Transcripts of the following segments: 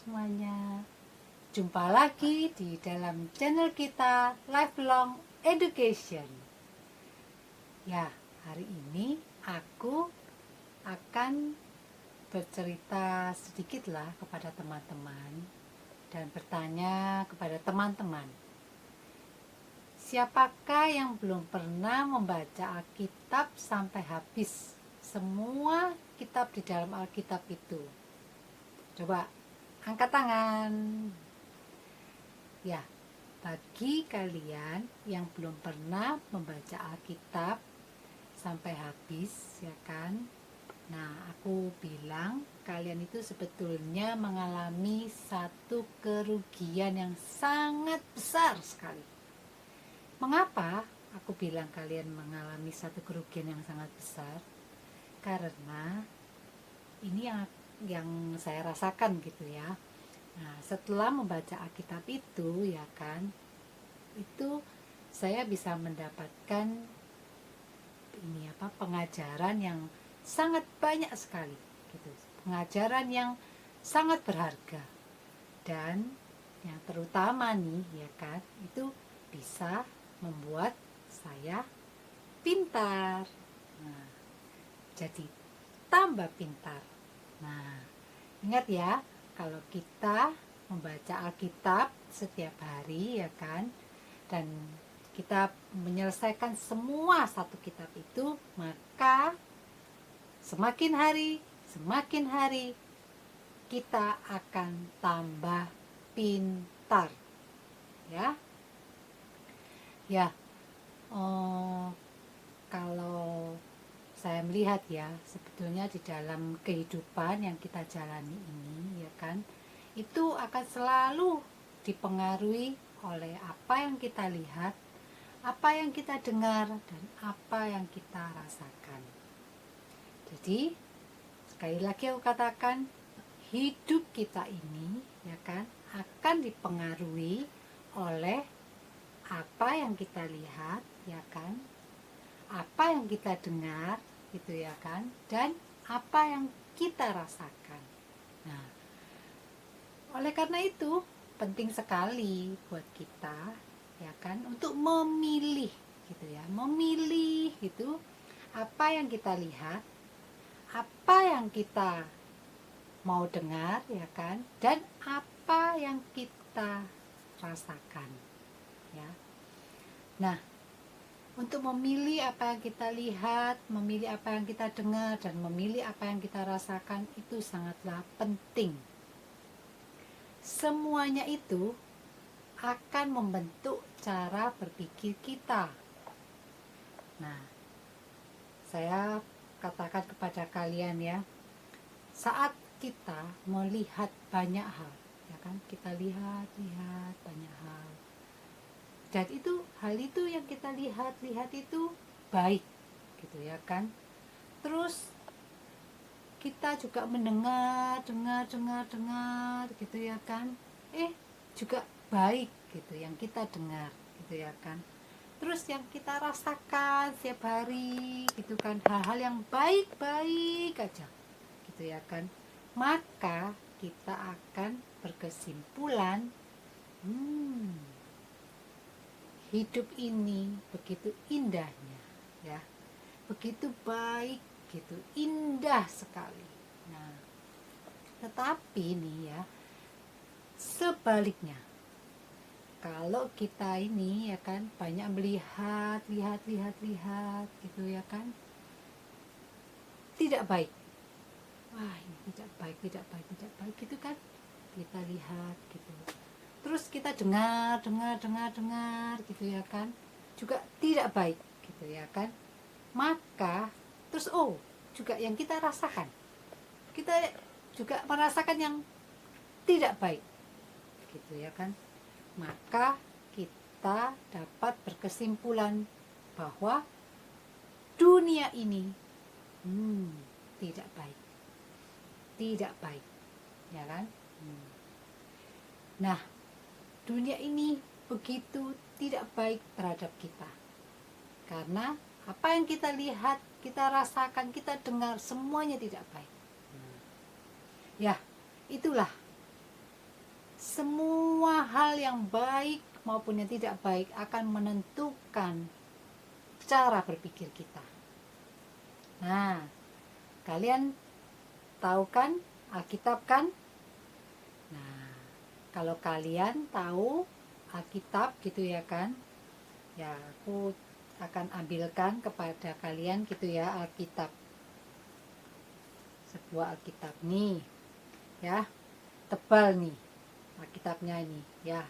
semuanya. Jumpa lagi di dalam channel kita Lifelong Education. Ya, hari ini aku akan bercerita sedikitlah kepada teman-teman dan bertanya kepada teman-teman. Siapakah yang belum pernah membaca Alkitab sampai habis? Semua kitab di dalam Alkitab itu. Coba angkat tangan. Ya, bagi kalian yang belum pernah membaca Alkitab sampai habis, ya kan? Nah, aku bilang kalian itu sebetulnya mengalami satu kerugian yang sangat besar sekali. Mengapa aku bilang kalian mengalami satu kerugian yang sangat besar? Karena ini yang saya rasakan gitu ya. Nah, setelah membaca Alkitab itu ya kan, itu saya bisa mendapatkan pengajaran yang sangat banyak sekali gitu. Pengajaran yang sangat berharga. Dan yang terutama nih ya kan, itu bisa membuat saya pintar. Nah, jadi tambah pintar. Nah, ingat ya, kalau kita membaca Alkitab setiap hari ya kan, dan kita menyelesaikan semua satu kitab itu, maka semakin hari kita akan tambah pintar. Ya. Ya. Kalau saya melihat ya, sebetulnya di dalam kehidupan yang kita jalani ini ya kan, itu akan selalu dipengaruhi oleh apa yang kita lihat, apa yang kita dengar, dan apa yang kita rasakan. Jadi sekali lagi aku katakan, hidup kita ini ya kan akan dipengaruhi oleh apa yang kita lihat ya kan, apa yang kita dengar gitu ya kan, dan apa yang kita rasakan. Nah, oleh karena itu penting sekali buat kita ya kan untuk memilih gitu ya, memilih gitu apa yang kita lihat, apa yang kita mau dengar ya kan, dan apa yang kita rasakan ya. Nah, untuk memilih apa yang kita lihat, memilih apa yang kita dengar, dan memilih apa yang kita rasakan itu sangatlah penting. Semuanya itu akan membentuk cara berpikir kita. Nah, saya katakan kepada kalian ya, saat kita melihat banyak hal, ya kan, kita lihat banyak hal. Dan itu hal itu yang kita lihat itu baik gitu ya kan. Terus kita juga mendengar gitu ya kan, juga baik gitu yang kita dengar gitu ya kan. Terus yang kita rasakan setiap hari gitu kan, hal-hal yang baik-baik aja gitu ya kan, maka kita akan berkesimpulan, hidup ini begitu indahnya ya, begitu baik gitu, indah sekali. Nah, tetapi nih ya, sebaliknya, kalau kita ini ya kan banyak melihat gitu ya kan, tidak baik. Wah, ini tidak baik gitu kan. Kita lihat gitu. Terus kita dengar gitu ya kan, juga tidak baik gitu ya kan. Maka terus juga yang kita rasakan, kita juga merasakan yang tidak baik gitu ya kan. Maka kita dapat berkesimpulan bahwa dunia ini tidak baik ya kan. Nah, dunia ini begitu tidak baik terhadap kita, karena apa yang kita lihat, kita rasakan, kita dengar, semuanya tidak baik. Ya, itulah semua hal yang baik maupun yang tidak baik akan menentukan cara berpikir kita. Nah, kalian tahu kan Alkitab kan? Nah, kalau kalian tahu Alkitab gitu ya kan, ya aku akan ambilkan kepada kalian gitu ya Alkitab, sebuah Alkitab nih ya, tebal nih Alkitabnya ini ya.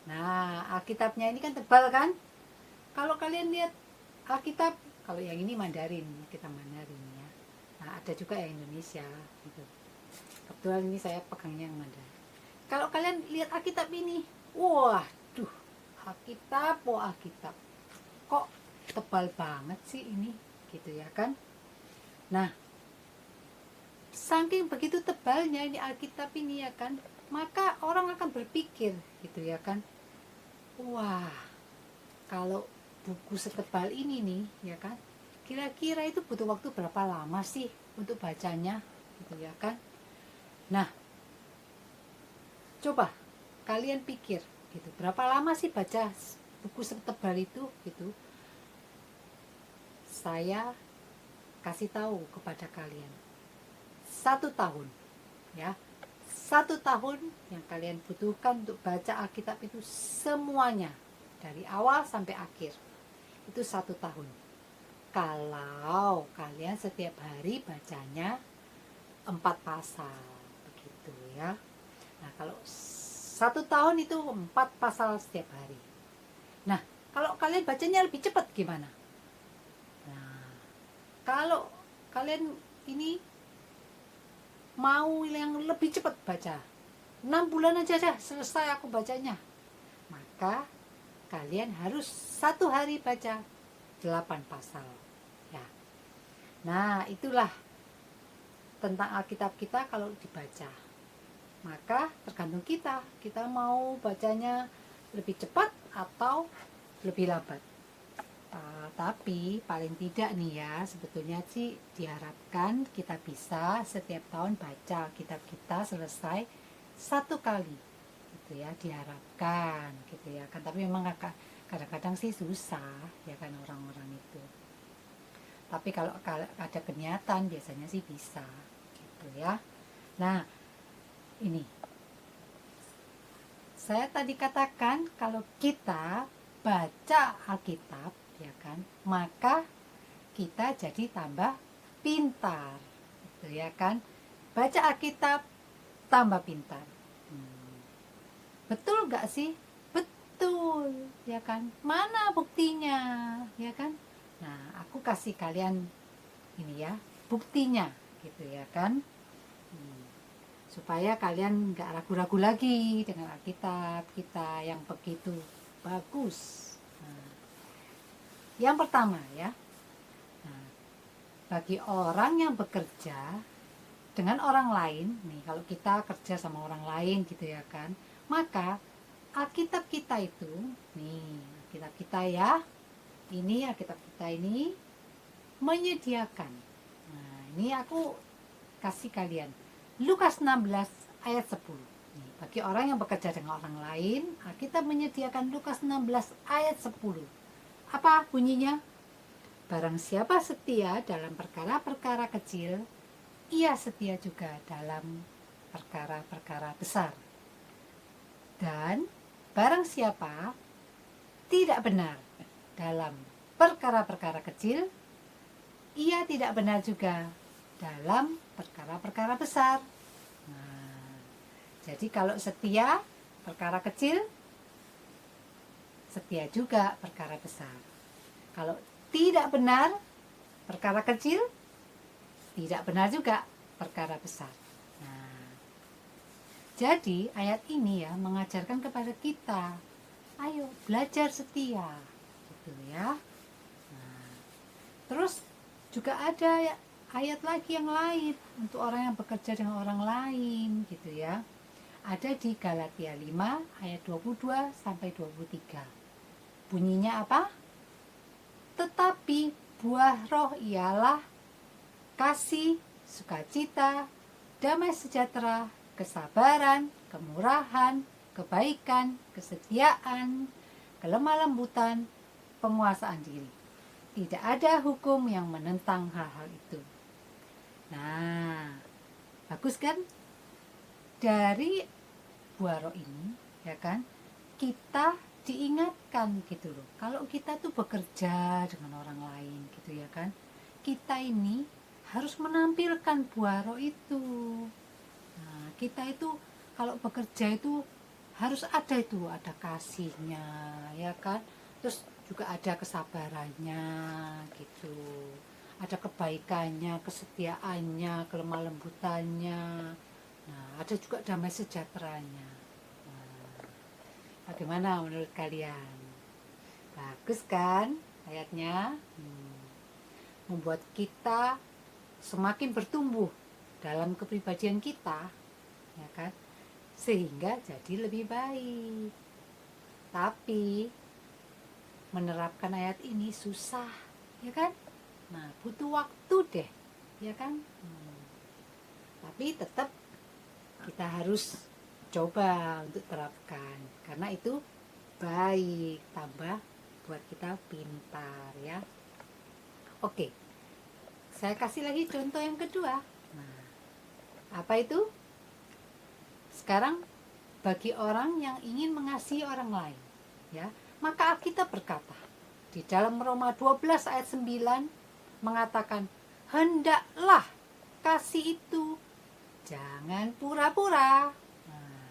Nah, Alkitabnya ini kan tebal kan. Kalau kalian lihat Alkitab, kalau yang ini Mandarin, kita Mandarin ya. Nah, ada juga yang Indonesia gitu. Kebetulan ini saya pegangnya yang Mandarin. Kalau kalian lihat Alkitab ini, waduh, Alkitab, Alkitab. Kok tebal banget sih ini, gitu ya kan? Nah, saking begitu tebalnya ini Alkitab ini ya kan, maka orang akan berpikir gitu ya kan, wah, kalau buku setebal ini nih ya kan, kira-kira itu butuh waktu berapa lama sih untuk bacanya gitu ya kan. Nah, coba kalian pikir gitu, berapa lama sih baca buku setebal itu gitu. Saya kasih tahu kepada kalian, 1 tahun ya, 1 tahun yang kalian butuhkan untuk baca Alkitab itu semuanya dari awal sampai akhir, itu 1 tahun. Kalau kalian setiap hari bacanya 4 pasal begitu ya. Nah, kalau 1 tahun itu 4 pasal setiap hari. Nah, kalau kalian bacanya lebih cepat gimana? Nah, kalau kalian ini mau yang lebih cepat baca, 6 bulan aja dah selesai aku bacanya, maka kalian harus 1 hari baca 8 pasal ya. Nah, itulah tentang Alkitab kita. Kalau dibaca, maka tergantung kita mau bacanya lebih cepat atau lebih lambat. Tapi paling tidak nih ya, sebetulnya sih diharapkan kita bisa setiap tahun baca kitab kita selesai 1 kali gitu ya, diharapkan gitu ya kan. Tapi memang kadang-kadang sih susah ya kan orang-orang itu. Tapi kalau ada kegiatan biasanya sih bisa gitu ya. Nah, ini saya tadi katakan kalau kita baca Alkitab ya kan, maka kita jadi tambah pintar gitu ya kan. Baca Alkitab tambah pintar. Betul gak sih? Betul ya kan. Mana buktinya ya kan. Nah, aku kasih kalian ini ya, buktinya gitu ya kan. Supaya kalian gak ragu-ragu lagi dengan Alkitab kita yang begitu bagus. Yang pertama ya, bagi orang yang bekerja dengan orang lain nih, kalau kita kerja sama orang lain gitu ya kan, maka Alkitab kita itu nih, Alkitab kita ya, ini Alkitab kita ini menyediakan. Nah, ini aku kasih kalian Lukas 16 ayat 10 nih, bagi orang yang bekerja dengan orang lain, Alkitab menyediakan Lukas 16 ayat 10. Apa bunyinya? Barang siapa setia dalam perkara-perkara kecil, ia setia juga dalam perkara-perkara besar. Dan barang siapa tidak benar dalam perkara-perkara kecil, ia tidak benar juga dalam perkara-perkara besar. Nah, jadi kalau setia perkara kecil, setia juga perkara besar. Kalau tidak benar perkara kecil, tidak benar juga perkara besar. Nah, jadi ayat ini ya mengajarkan kepada kita, ayo belajar setia, gitu ya. Nah, terus juga ada ayat lagi yang lain untuk orang yang bekerja dengan orang lain, gitu ya. Ada di Galatia 5 ayat 22 sampai 23. Bunyinya apa? Tetapi buah roh ialah kasih, sukacita, damai sejahtera, kesabaran, kemurahan, kebaikan, kesetiaan, kelemah lembutan, penguasaan diri. Tidak ada hukum yang menentang hal-hal itu. Nah, bagus kan? Dari buah roh ini, ya kan, kita diingatkan gitu loh. Kalau kita tuh bekerja dengan orang lain gitu ya kan, kita ini harus menampilkan buah roh itu. Nah, kita itu kalau bekerja itu harus ada kasihnya, ya kan? Terus juga ada kesabarannya gitu. Ada kebaikannya, kesetiaannya, kelemah lembutannya. Nah, ada juga damai sejahteranya. Nah, bagaimana menurut kalian? Bagus kan ayatnya? Membuat kita semakin bertumbuh dalam kepribadian kita, ya kan? Sehingga jadi lebih baik. Tapi menerapkan ayat ini susah, ya kan? Nah, butuh waktu deh, ya kan? Tapi tetap kita harus coba untuk terapkan, karena itu baik, tambah buat kita pintar ya. Oke, saya kasih lagi contoh yang kedua. Nah, apa itu? Sekarang bagi orang yang ingin mengasihi orang lain, ya, maka Alkitab berkata di dalam Roma 12 ayat 9 mengatakan, hendaklah kasih itu jangan pura-pura. Nah,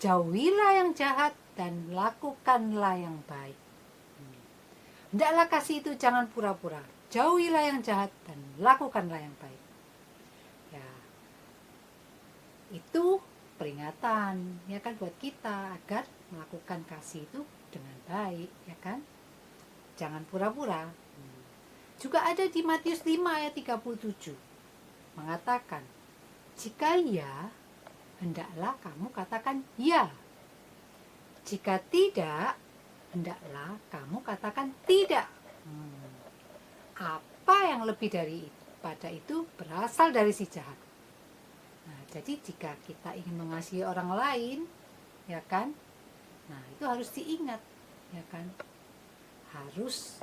jauhilah yang jahat dan lakukanlah yang baik. Hendaklah kasih itu jangan pura-pura. Jauhilah yang jahat dan lakukanlah yang baik. Ya, itu peringatan ya kan buat kita agar melakukan kasih itu dengan baik, ya kan? Jangan pura-pura. Juga ada di Matius 5 ayat 37 mengatakan, jika ya, hendaklah kamu katakan ya. Jika tidak, hendaklah kamu katakan tidak. Apa yang lebih daripada itu berasal dari si jahat. Nah, jadi jika kita ingin mengasihi orang lain, ya kan? Nah, itu harus diingat, ya kan? Harus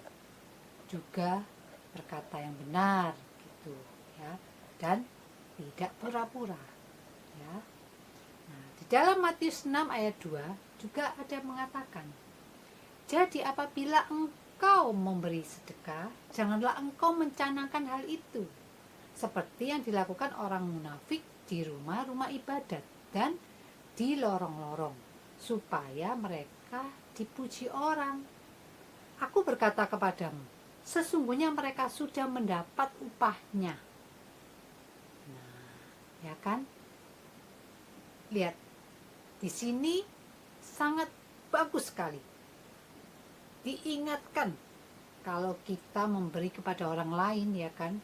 juga berkata yang benar gitu, ya. Dan tidak pura-pura, ya. Nah, di dalam Matius 6 ayat 2 juga ada mengatakan, jadi apabila engkau memberi sedekah, janganlah engkau mencanangkan hal itu seperti yang dilakukan orang munafik di rumah-rumah ibadat dan di lorong-lorong, supaya mereka dipuji orang. Aku berkata kepadamu, sesungguhnya mereka sudah mendapat upahnya. Nah, ya kan? Lihat, di sini sangat bagus sekali. Diingatkan kalau kita memberi kepada orang lain, ya kan?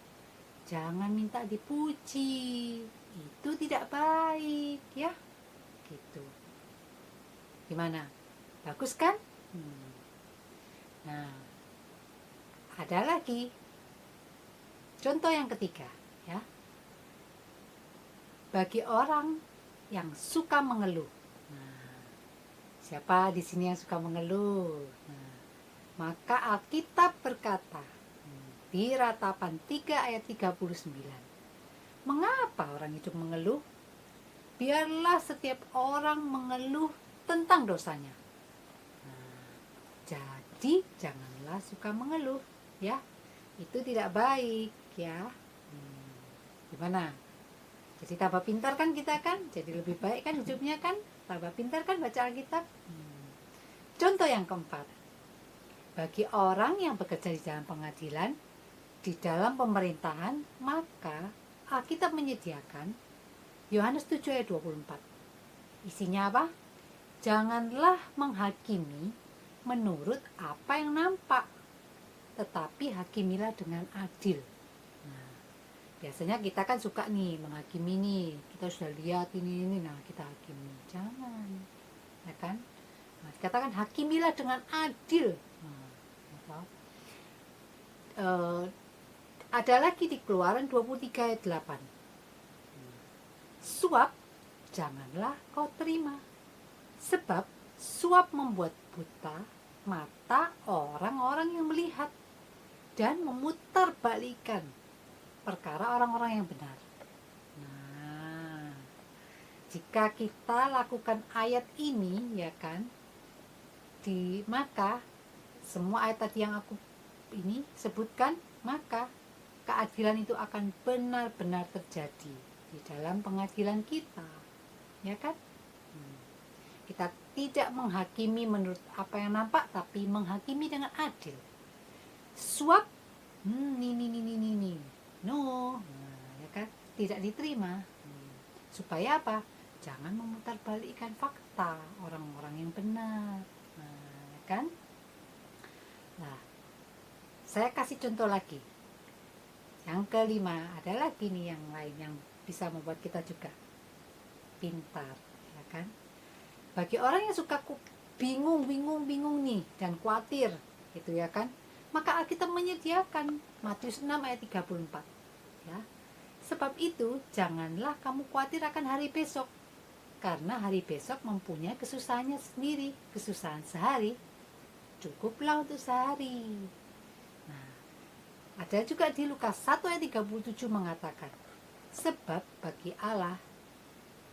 Jangan minta dipuji, itu tidak baik, ya. Gitu. Gimana? Bagus kan? Nah, ada lagi contoh yang ketiga, ya. Bagi orang yang suka mengeluh. Nah, siapa di sini yang suka mengeluh? Nah, maka Alkitab berkata di Ratapan 3 ayat 39, mengapa orang itu mengeluh? Biarlah setiap orang mengeluh tentang dosanya. Nah, jadi janganlah suka mengeluh, ya. Itu tidak baik, ya. Gimana? Jadi tambah pintar kan kita kan? Jadi lebih baik kan hidupnya kan? Tambah pintar kan baca Alkitab? Contoh yang keempat, bagi orang yang bekerja di dalam pengadilan, di dalam pemerintahan, maka Alkitab menyediakan Yohanes 7 ayat 24. Isinya apa? Janganlah menghakimi menurut apa yang nampak, tetapi hakimilah dengan adil. Nah, biasanya kita kan suka nih menghakimi nih, kita sudah lihat ini, nah kita hakimi. Jangan, ya kan? Nah, dikatakan hakimilah dengan adil. Ada lagi di Keluaran 23 ayat 8. Suap janganlah kau terima. Sebab suap membuat buta mata orang-orang yang melihat dan memutarbalikkan perkara orang-orang yang benar. Nah, jika kita lakukan ayat ini, ya kan, maka semua ayat tadi yang aku ini sebutkan, maka keadilan itu akan benar-benar terjadi di dalam pengadilan kita, ya kan? Kita tidak menghakimi menurut apa yang nampak, tapi menghakimi dengan adil. Suap, ini, no, ya kan? Tidak diterima. Supaya apa? Jangan memutarbalikkan fakta orang-orang yang benar, ya kan? Nah, saya kasih contoh lagi. Yang kelima, ada lagi nih yang lain yang bisa membuat kita juga pintar, ya kan? Bagi orang yang suka bingung nih dan khawatir, gitu ya kan, maka Alkitab menyediakan Matius 6 ayat 34, ya. Sebab itu janganlah kamu khawatir akan hari besok, karena hari besok mempunyai kesusahannya sendiri. Kesusahan sehari cukuplah untuk sehari. Nah, ada juga di Lukas 1 ayat 37 mengatakan, sebab bagi Allah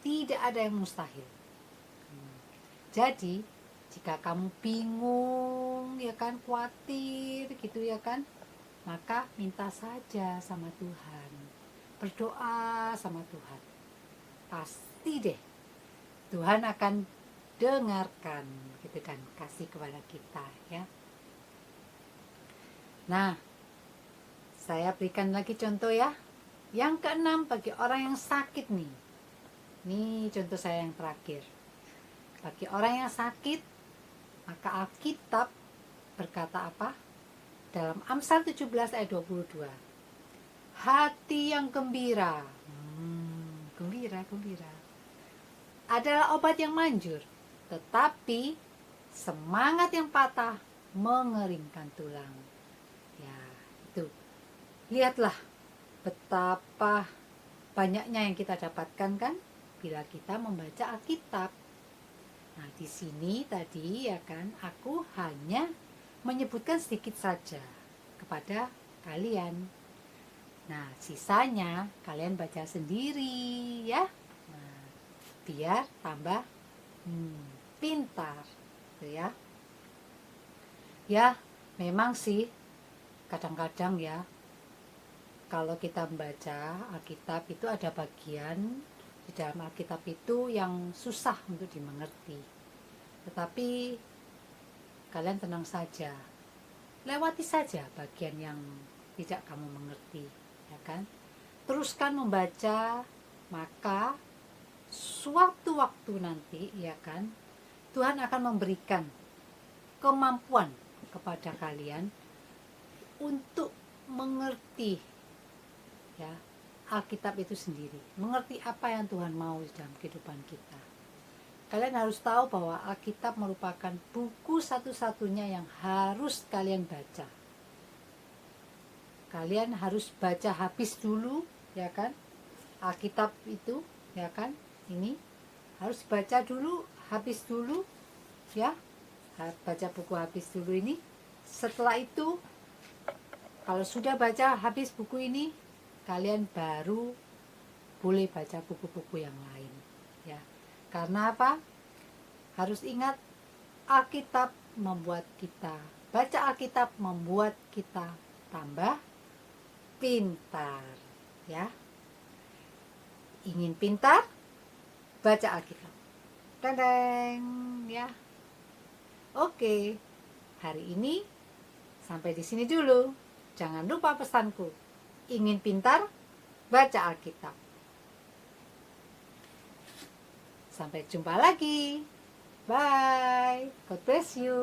tidak ada yang mustahil. Jadi, jika kamu bingung, ya kan, khawatir gitu ya kan, maka minta saja sama Tuhan. Berdoa sama Tuhan. Pasti deh Tuhan akan dengarkan gitu kan, kasih kepada kita, ya. Nah, saya berikan lagi contoh ya. Yang keenam, bagi orang yang sakit nih. Ini contoh saya yang terakhir. Bagi orang yang sakit, maka Alkitab berkata apa? Dalam Amsal 17 ayat 22. Hati yang gembira, gembira, adalah obat yang manjur, tetapi semangat yang patah mengeringkan tulang. Ya, itu. Lihatlah betapa banyaknya yang kita dapatkan kan bila kita membaca Alkitab. Nah, di sini tadi ya kan, aku hanya menyebutkan sedikit saja kepada kalian. Nah, sisanya kalian baca sendiri ya. Nah, biar tambah pintar, gitu ya. Ya, memang sih kadang-kadang ya, kalau kita membaca Alkitab itu ada bagian di dalam Alkitab itu yang susah untuk dimengerti. Tetapi kalian tenang saja, lewati saja bagian yang tidak kamu mengerti, ya kan? Teruskan membaca, maka suatu-waktu nanti, ya kan, Tuhan akan memberikan kemampuan kepada kalian untuk mengerti, ya, Alkitab itu sendiri, mengerti apa yang Tuhan mau dalam kehidupan kita. Kalian harus tahu bahwa Alkitab merupakan buku satu-satunya yang harus kalian baca. Kalian harus baca habis dulu, ya kan? Alkitab itu, ya kan? Ini harus baca dulu, habis dulu, ya. Baca buku habis dulu ini. Setelah itu, kalau sudah baca habis buku ini, kalian baru boleh baca buku-buku yang lain, ya. Karena apa? Harus ingat, Alkitab membuat kita, baca Alkitab membuat kita tambah pintar, ya. Ingin pintar? Baca Alkitab. Tadang, ya. Oke. Hari ini sampai di sini dulu. Jangan lupa pesanku. Ingin pintar? Baca Alkitab. Sampai jumpa lagi. Bye. God bless you.